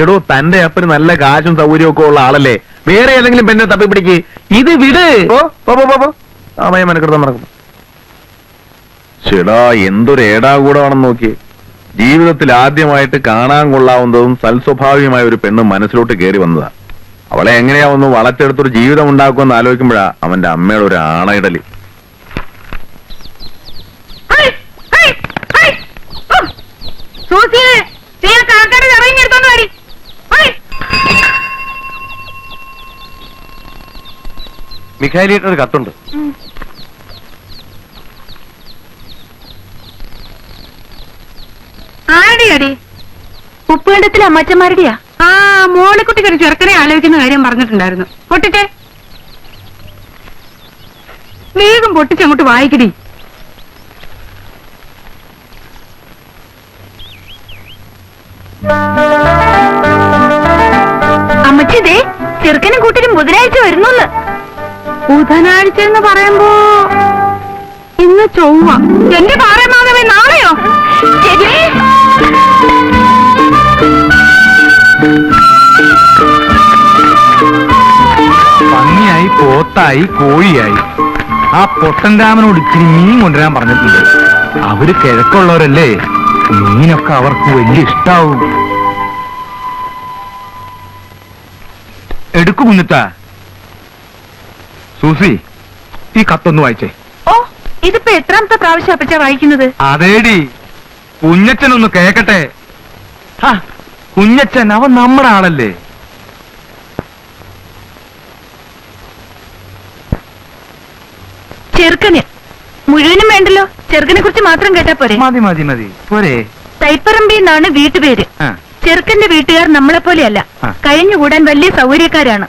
എടോ, തന്റെ അപ്പന് നല്ല കാശും സൗകര്യവും ഒക്കെ ഉള്ള ആളല്ലേ. വേറെ ഏതെങ്കിലും പെണ്ണെ തപ്പിപ്പിടിക്ക്. ഇത് വിട്. സമയമനക്കൃതം നടക്കുന്നു. ചേടാ, എന്തൊരു ഏടാകൂടമാണെന്ന് നോക്കിയേ. ജീവിതത്തിൽ ആദ്യമായിട്ട് കാണാൻ കൊള്ളാവുന്നതും സൽസ്വഭാവികമായ ഒരു പെണ്ണ് മനസ്സിലോട്ട് കയറി വന്നതാ. അവളെ എങ്ങനെയാ ഒന്ന് വളർത്തെടുത്തൊരു ജീവിതം ഉണ്ടാക്കുമെന്ന് ആലോചിക്കുമ്പോഴാ അവന്റെ അമ്മയുടെ ഒരു ആണയിടല്. മിഖായിലിട്ടൊരു കത്തുണ്ട്. ആരുടെയാടി? ഉപ്പുകണ്ടത്തിലെ അമ്മച്ചന്മാരുടെയാ. ആ, മോളിക്കുട്ടിക്ക് ഒരു ചെറുക്കനെ ആലോചിക്കുന്ന കാര്യം പറഞ്ഞിട്ടുണ്ടായിരുന്നു. പൊട്ടിട്ടെ, വേഗം പൊട്ടിച്ചങ്ങോട്ട് വായിക്കടി. അമ്മച്ചിതേ, ചെറുക്കനും കൂട്ടിനും ബുധനാഴ്ച വരുന്നു. ബുധനാഴ്ച എന്ന് പറയുമ്പോ ഇന്ന് ചൊവ്വ. എന്റെ പാറമാധവൻ നാളെയോ? പന്നിയായി, പോത്തായി, കോഴിയായി. ആ പൊട്ടൻ രാമനോട് ഇച്ചിരി മീൻ കൊണ്ടുവരാൻ പറഞ്ഞിട്ടുണ്ട്. അവര് കിഴക്കുള്ളവരല്ലേ, മീനൊക്കെ അവർക്ക് വലിയ ഇഷ്ടാവും. എടുക്കു കുഞ്ഞിത്താ. സൂസി, ഈ കത്തൊന്ന് വായിച്ചേ. ഓ, ഇതിപ്പോ എത്രാമത്തെ പ്രാവശ്യം അപ്പച്ചാ വായിക്കുന്നത്? അതേടി, കുഞ്ഞച്ചനൊന്ന് കേക്കട്ടെ. കുഞ്ഞച്ചൻ അവൻ നമ്മുടെ ആളല്ലേ. ചെറുക്കന് മുഴുവനും വേണ്ടല്ലോ, ചെറുക്കനെ കുറിച്ച് മാത്രം കേട്ടാ പോരെ? മതി മതി മതി പോരെ. തൈപ്പറമ്പി എന്നാണ് വീട്ടുപേര്. ചെറുക്കന്റെ വീട്ടുകാർ നമ്മളെ പോലെയല്ല, കഴിഞ്ഞുകൂടാൻ വലിയ സൗകര്യക്കാരാണ്.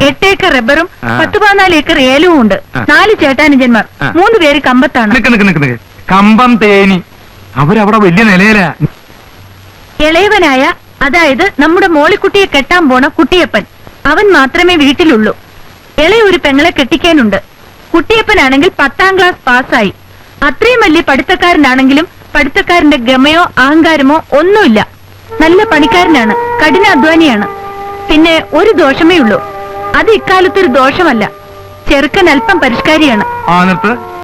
8 ഏക്കർ റബ്ബറും 10-14 ഏക്കർ ഏലവും ഉണ്ട്. 4 ചേട്ടാനുജന്മാർ, 3 പേര് കമ്പത്താണ്. കമ്പം തേനി അവരവിടെ വലിയ നിലയിലാ. ഇളയവനായ, അതായത് നമ്മുടെ മോളിക്കുട്ടിയെ കെട്ടാൻ പോണ കുട്ടിയപ്പൻ, അവൻ മാത്രമേ വീട്ടിലുള്ളൂ. ഇളയ ഒരു പെങ്ങളെ കെട്ടിക്കാനുണ്ട്. കുട്ടിയപ്പനാണെങ്കിൽ 10ാം ക്ലാസ് പാസ്സായി. അത്രയും വലിയ പഠിത്തക്കാരനാണെങ്കിലും പഠിത്തക്കാരന്റെ ഗമയോ അഹങ്കാരമോ ഒന്നുമില്ല. നല്ല പണിക്കാരനാണ്, കഠിനാധ്വാനിയാണ്. പിന്നെ ഒരു ദോഷമേ ഉള്ളൂ. അത് ഇക്കാലത്തൊരു ദോഷമല്ല, ചെറുക്കൻ അല്പം പരിഷ്കാരിയാണ്.